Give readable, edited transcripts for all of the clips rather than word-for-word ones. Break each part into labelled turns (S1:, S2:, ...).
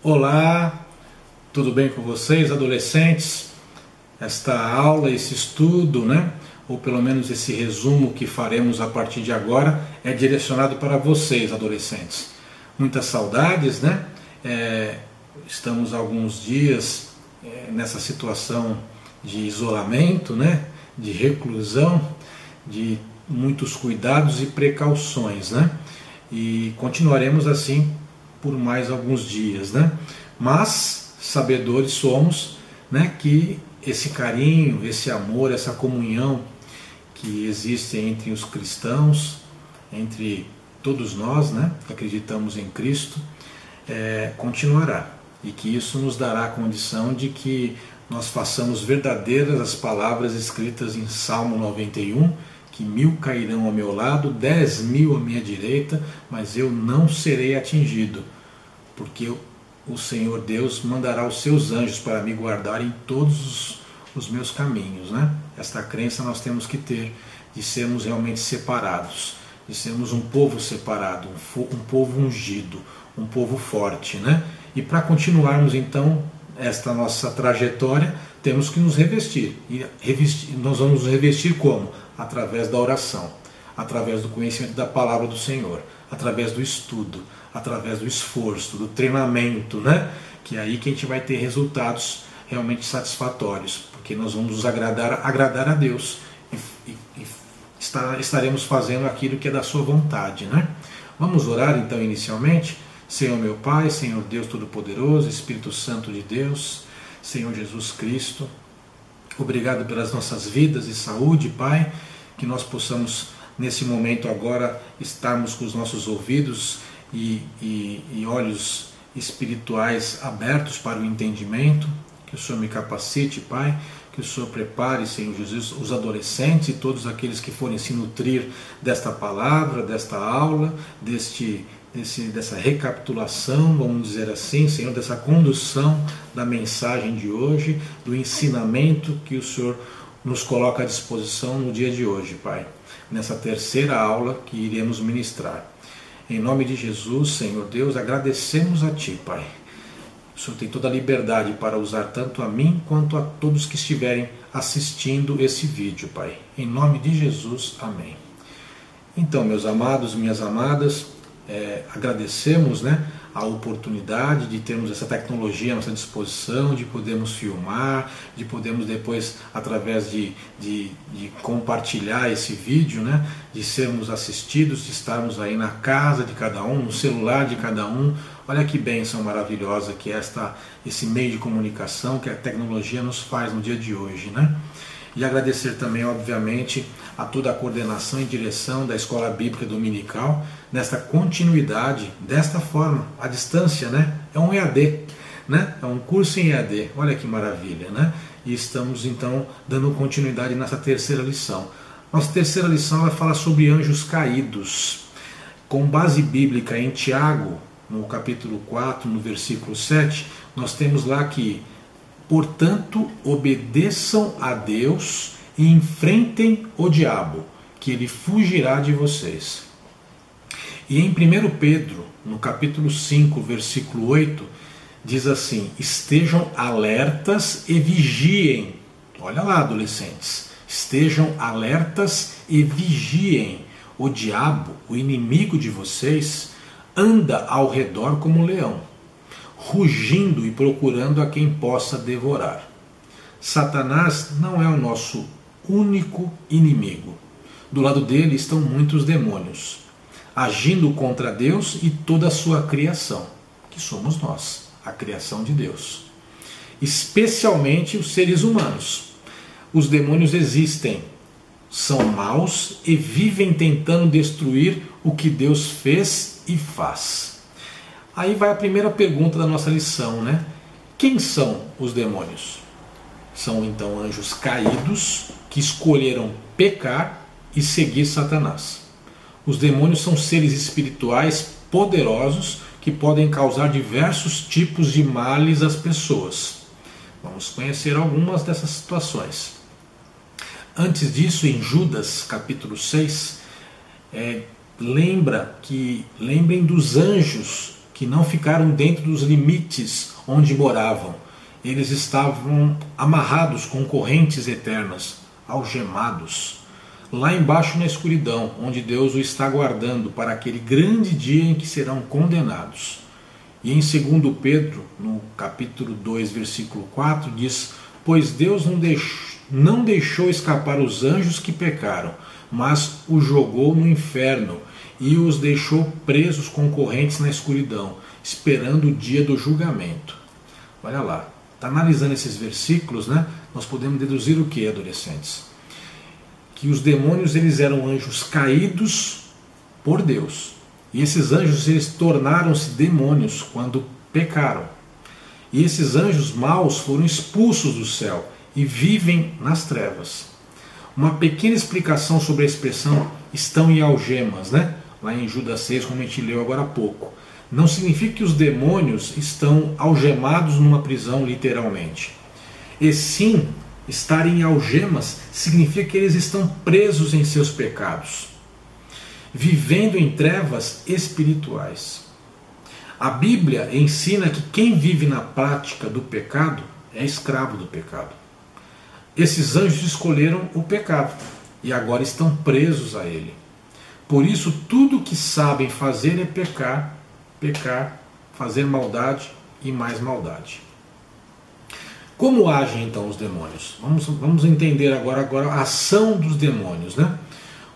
S1: Olá, tudo bem com vocês, adolescentes? Esta aula, esse estudo, ou pelo menos esse resumo que faremos a partir de agora, é direcionado para vocês, adolescentes. Muitas saudades, estamos há alguns dias nessa situação de isolamento, de reclusão, de muitos cuidados e precauções, e continuaremos assim por mais alguns dias, Mas sabedores somos, que esse carinho, esse amor, essa comunhão que existe entre os cristãos, entre todos nós, que acreditamos em Cristo, continuará, e que isso nos dará a condição de que nós façamos verdadeiras as palavras escritas em Salmo 91, que 1000 cairão ao meu lado, 10.000 à minha direita, mas eu não serei atingido, porque o Senhor Deus mandará os seus anjos para me guardar em todos os meus caminhos. Esta crença nós temos que ter, de sermos realmente separados, de sermos um povo separado, um povo ungido, um povo forte. E para continuarmos então esta nossa trajetória, temos que nos revestir. E nós vamos nos revestir como? Através da oração, através do conhecimento da palavra do Senhor, através do estudo, através do esforço, do treinamento, que é aí que a gente vai ter resultados realmente satisfatórios, porque nós vamos nos agradar a Deus e estaremos fazendo aquilo que é da sua vontade. Vamos orar então inicialmente. Senhor meu Pai, Senhor Deus Todo-Poderoso, Espírito Santo de Deus, Senhor Jesus Cristo, obrigado pelas nossas vidas e saúde, Pai, que nós possamos nesse momento agora estarmos com os nossos ouvidos e olhos espirituais abertos para o entendimento, que o Senhor me capacite, Pai, que o Senhor prepare, Senhor Jesus, os adolescentes e todos aqueles que forem se nutrir desta palavra, desta aula, dessa recapitulação, vamos dizer assim, Senhor, dessa condução da mensagem de hoje, do ensinamento que o Senhor nos coloca à disposição no dia de hoje, Pai, nessa terceira aula que iremos ministrar. Em nome de Jesus, Senhor Deus, agradecemos a Ti, Pai. O Senhor tem toda a liberdade para usar tanto a mim quanto a todos que estiverem assistindo esse vídeo, Pai. Em nome de Jesus, amém. Então, meus amados, minhas amadas, agradecemos a oportunidade de termos essa tecnologia à nossa disposição, de podermos filmar, de podermos depois, através de compartilhar esse vídeo, de sermos assistidos, de estarmos aí na casa de cada um, no celular de cada um. Olha que bênção maravilhosa que é esse meio de comunicação que a tecnologia nos faz no dia de hoje. E agradecer também, obviamente, a toda a coordenação e direção da Escola Bíblica Dominical, nesta continuidade, desta forma, à distância, É um EAD, É um curso em EAD, olha que maravilha, E estamos, então, dando continuidade nessa terceira lição. Nossa terceira lição vai falar sobre anjos caídos, com base bíblica em Tiago, no capítulo 4, no versículo 7, nós temos lá que: portanto, obedeçam a Deus e enfrentem o diabo, que ele fugirá de vocês. E em 1 Pedro, no capítulo 5, versículo 8, diz assim: estejam alertas e vigiem. Olha lá, adolescentes, estejam alertas e vigiem. O diabo, o inimigo de vocês, anda ao redor como um leão, rugindo e procurando a quem possa devorar. Satanás não é o nosso único inimigo. Do lado dele estão muitos demônios, agindo contra Deus e toda a sua criação, que somos nós, a criação de Deus. Especialmente os seres humanos. Os demônios existem, são maus e vivem tentando destruir o que Deus fez e faz. Aí vai a primeira pergunta da nossa lição, Quem são os demônios? São então anjos caídos que escolheram pecar e seguir Satanás. Os demônios são seres espirituais poderosos que podem causar diversos tipos de males às pessoas. Vamos conhecer algumas dessas situações. Antes disso, em Judas capítulo 6, lembrem dos anjos que não ficaram dentro dos limites onde moravam. Eles estavam amarrados com correntes eternas, algemados, lá embaixo na escuridão, onde Deus o está guardando para aquele grande dia em que serão condenados. E em 2 Pedro, no capítulo 2, versículo 4, diz: pois Deus não deixou escapar os anjos que pecaram, mas os jogou no inferno e os deixou presos com correntes na escuridão, esperando o dia do julgamento. Olha lá, está analisando esses versículos, né? Nós podemos deduzir o que, adolescentes? Que os demônios eles eram anjos caídos por Deus. E esses anjos eles tornaram-se demônios quando pecaram. E esses anjos maus foram expulsos do céu e vivem nas trevas. Uma pequena explicação sobre a expressão estão em algemas, né? Lá em Judas 6, como a gente leu agora há pouco. Não significa que os demônios estão algemados numa prisão, literalmente. E sim, estar em algemas significa que eles estão presos em seus pecados, vivendo em trevas espirituais. A Bíblia ensina que quem vive na prática do pecado é escravo do pecado. Esses anjos escolheram o pecado e agora estão presos a ele. Por isso, tudo o que sabem fazer é pecar, fazer maldade e mais maldade. Como agem então os demônios? Vamos entender agora a ação dos demônios, né?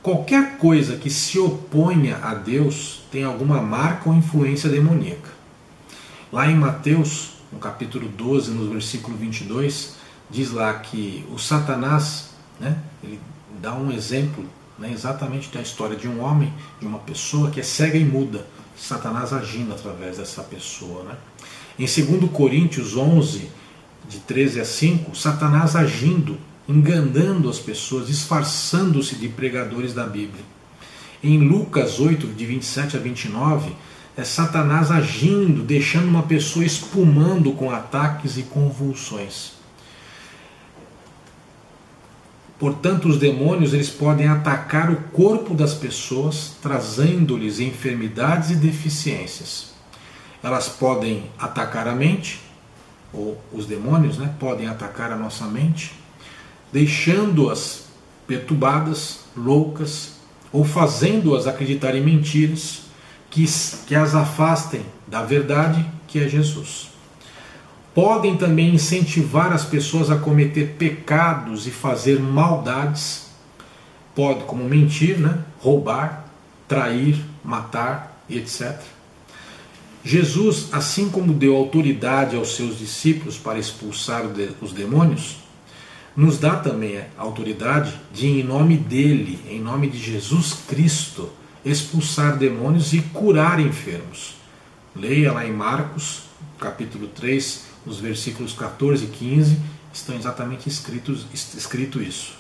S1: Qualquer coisa que se oponha a Deus tem alguma marca ou influência demoníaca. Lá em Mateus, no capítulo 12, no versículo 22, diz lá que o Satanás, né, ele dá um exemplo, né, exatamente da história de um homem, de uma pessoa que é cega e muda. Satanás agindo através dessa pessoa, né? Em 2 Coríntios 11, de 13 a 5, Satanás agindo, enganando as pessoas, disfarçando-se de pregadores da Bíblia. Em Lucas 8, de 27 a 29, é Satanás agindo, deixando uma pessoa espumando com ataques e convulsões. Portanto, os demônios eles podem atacar o corpo das pessoas, trazendo-lhes enfermidades e deficiências. Elas podem atacar a mente, ou os demônios, né, podem atacar a nossa mente, deixando-as perturbadas, loucas, ou fazendo-as acreditar em mentiras que as afastem da verdade que é Jesus. Podem também incentivar as pessoas a cometer pecados e fazer maldades. Pode, como mentir, né? Roubar, trair, matar e etc. Jesus, assim como deu autoridade aos seus discípulos para expulsar os demônios, nos dá também a autoridade de, em nome dele, em nome de Jesus Cristo, expulsar demônios e curar enfermos. Leia lá em Marcos, capítulo 3, nos versículos 14 e 15, estão exatamente escrito isso.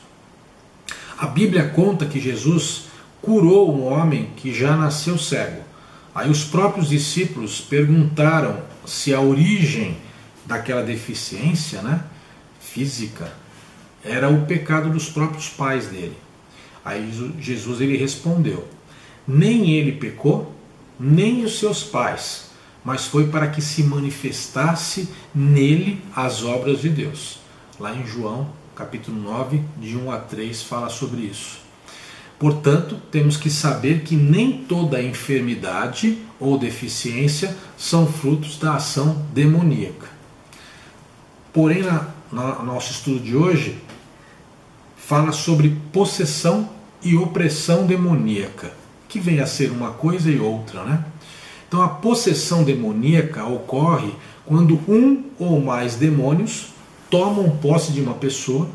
S1: A Bíblia conta que Jesus curou um homem que já nasceu cego. Aí os próprios discípulos perguntaram se a origem daquela deficiência, né, física era o pecado dos próprios pais dele. Aí Jesus ele respondeu: nem ele pecou, nem os seus pais, mas foi para que se manifestasse nele as obras de Deus. Lá em João, capítulo 9, de 1 a 3, fala sobre isso. Portanto, temos que saber que nem toda enfermidade ou deficiência são frutos da ação demoníaca. Porém, no nosso estudo de hoje, fala sobre possessão e opressão demoníaca, que vem a ser uma coisa e outra, né? Então a possessão demoníaca ocorre quando um ou mais demônios tomam posse de uma pessoa,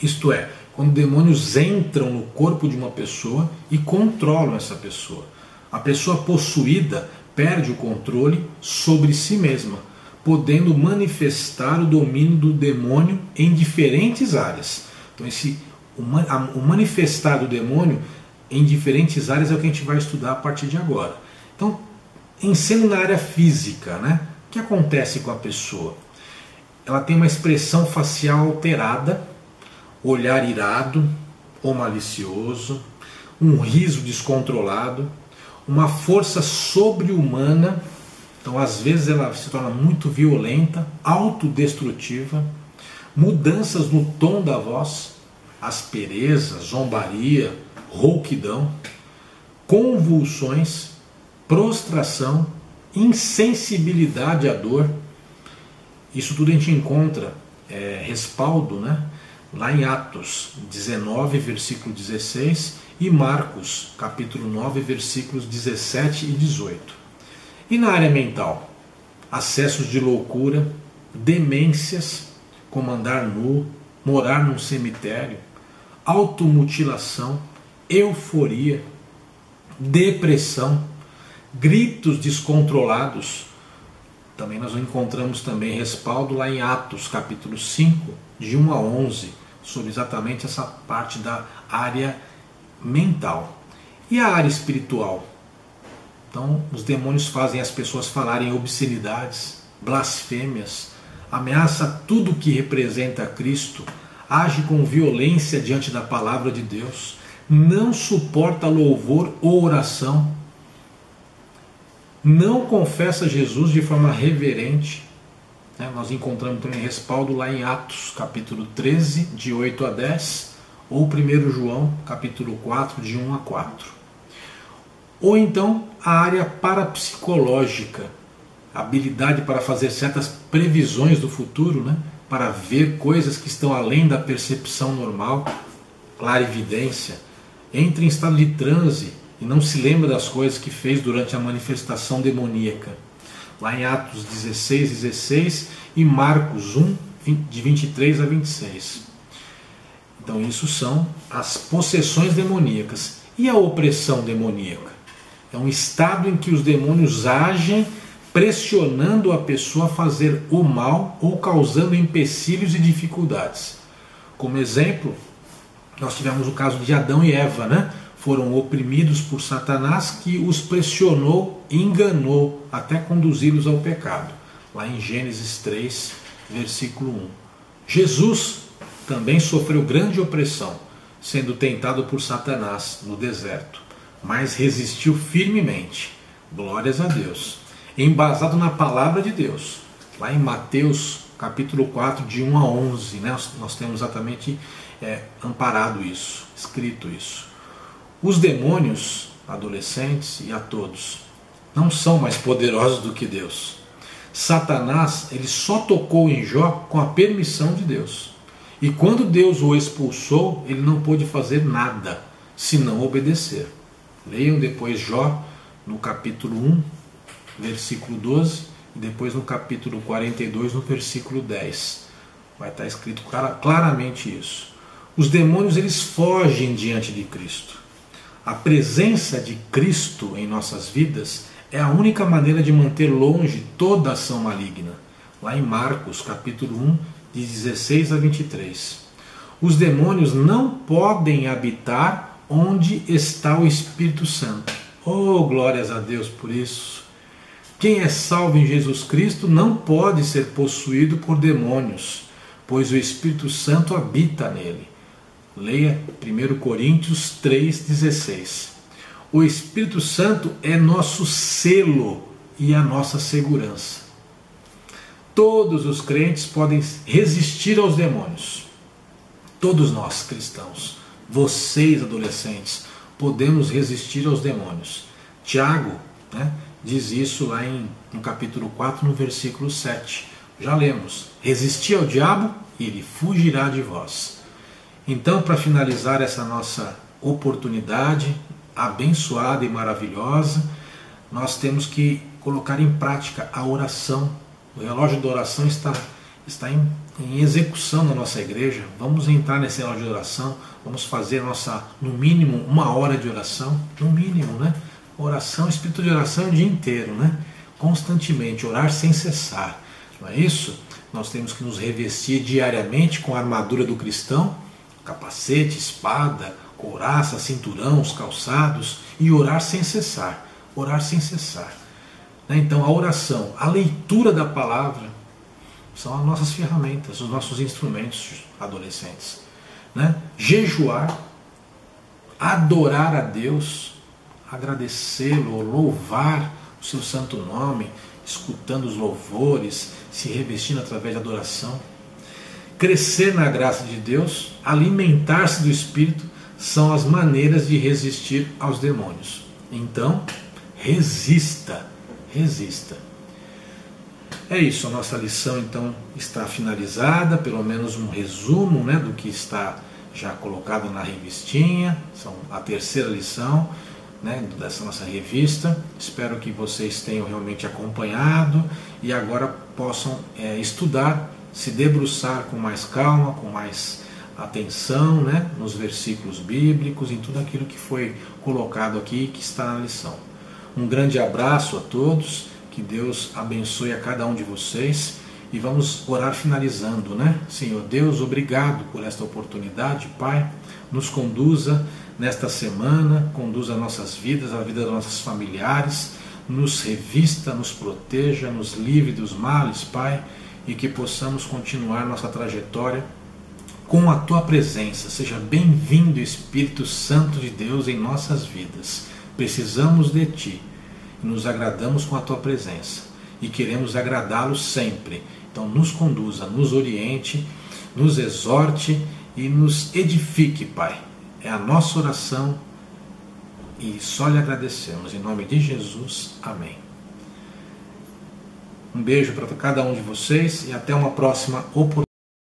S1: isto é, quando demônios entram no corpo de uma pessoa e controlam essa pessoa. A pessoa possuída perde o controle sobre si mesma, podendo manifestar o domínio do demônio em diferentes áreas. Então o manifestar do demônio em diferentes áreas é o que a gente vai estudar a partir de agora. Então, sendo na área física, né? O que acontece com a pessoa? Ela tem uma expressão facial alterada, olhar irado ou malicioso, um riso descontrolado, uma força sobre-humana Então, às vezes, ela se torna muito violenta, autodestrutiva, mudanças no tom da voz, aspereza, zombaria, rouquidão, convulsões, prostração, insensibilidade à dor. Isso tudo a gente encontra respaldo, né, lá em Atos 19, versículo 16, e Marcos, capítulo 9, versículos 17 e 18. E na área mental? Acessos de loucura, demências, como andar nu, morar num cemitério, automutilação, euforia, depressão, gritos descontrolados. Também nós encontramos também respaldo lá em Atos, capítulo 5, de 1 a 11, sobre exatamente essa parte da área mental. E a área espiritual? Então, os demônios fazem as pessoas falarem obscenidades, blasfêmias, ameaça tudo que representa Cristo, age com violência diante da palavra de Deus, não suporta louvor ou oração, não confessa Jesus de forma reverente. Nós encontramos também respaldo lá em Atos, capítulo 13, de 8 a 10, ou 1 João, capítulo 4, de 1 a 4. Ou então a área parapsicológica, habilidade para fazer certas previsões do futuro, né? Para ver coisas que estão além da percepção normal, clarividência, entra em estado de transe e não se lembra das coisas que fez durante a manifestação demoníaca. Lá em Atos 16 e Marcos 1, de 23 a 26. Então isso são as possessões demoníacas. E a opressão demoníaca? É um estado em que os demônios agem pressionando a pessoa a fazer o mal ou causando empecilhos e dificuldades. Como exemplo, nós tivemos o caso de Adão e Eva, né? Foram oprimidos por Satanás, que os pressionou e enganou até conduzi-los ao pecado. Lá em Gênesis 3, versículo 1. Jesus também sofreu grande opressão, sendo tentado por Satanás no deserto, mas resistiu firmemente. Glórias a Deus. Embasado na palavra de Deus. Lá em Mateus, capítulo 4, de 1 a 11, né? Nós temos exatamente amparado isso, escrito isso. Os demônios, adolescentes e a todos, não são mais poderosos do que Deus. Satanás, ele só tocou em Jó com a permissão de Deus. E quando Deus o expulsou, ele não pôde fazer nada, senão obedecer. Leiam depois Jó, no capítulo 1, versículo 12, e depois no capítulo 42, no versículo 10. Vai estar escrito claramente isso. Os demônios, eles fogem diante de Cristo. A presença de Cristo em nossas vidas é a única maneira de manter longe toda ação maligna. Lá em Marcos, capítulo 1, de 16 a 23. Os demônios não podem habitar onde está o Espírito Santo. Oh, glórias a Deus por isso. Quem é salvo em Jesus Cristo não pode ser possuído por demônios, pois o Espírito Santo habita nele. Leia 1 Coríntios 3,16. O Espírito Santo é nosso selo e a nossa segurança. Todos os crentes podem resistir aos demônios. Todos nós, cristãos, vocês, adolescentes, podemos resistir aos demônios. Tiago, né, diz isso lá no capítulo 4, no versículo 7. Já lemos. Resisti ao diabo e ele fugirá de vós. Então, para finalizar essa nossa oportunidade abençoada e maravilhosa, nós temos que colocar em prática a oração. O relógio da oração está em execução na nossa igreja. Vamos entrar nesse relógio de oração, vamos fazer no mínimo 1 hora de oração, no mínimo, né? Oração, espírito de oração o dia inteiro, né? Constantemente, orar sem cessar. Não é isso? Nós temos que nos revestir diariamente com a armadura do cristão, capacete, espada, couraça, cinturão, os calçados, e orar sem cessar. Orar sem cessar. Então a oração, a leitura da palavra são as nossas ferramentas, os nossos instrumentos, adolescentes. Jejuar, adorar a Deus, agradecê-lo, louvar o seu santo nome, escutando os louvores, se revestindo através de adoração. Crescer na graça de Deus, alimentar-se do Espírito, são as maneiras de resistir aos demônios. Então, resista, resista. É isso, a nossa lição então está finalizada, pelo menos um resumo, né, do que está já colocado na revistinha. São a terceira lição, né, dessa nossa revista. Espero que vocês tenham realmente acompanhado e agora possam estudar, se debruçar com mais calma, com mais atenção, né, nos versículos bíblicos, em tudo aquilo que foi colocado aqui, que está na lição. Um grande abraço a todos, que Deus abençoe a cada um de vocês e vamos orar finalizando, né? Senhor Deus, obrigado por esta oportunidade, Pai, nos conduza nesta semana, conduza nossas vidas, a vida dos nossos familiares, nos revista, nos proteja, nos livre dos males, Pai, e que possamos continuar nossa trajetória com a Tua presença. Seja bem-vindo, Espírito Santo de Deus, em nossas vidas. Precisamos de Ti, nos agradamos com a Tua presença e queremos agradá-lo sempre. Então nos conduza, nos oriente, nos exorte e nos edifique, Pai. É a nossa oração e só lhe agradecemos. Em nome de Jesus, amém. Um beijo para cada um de vocês e até uma próxima oportunidade.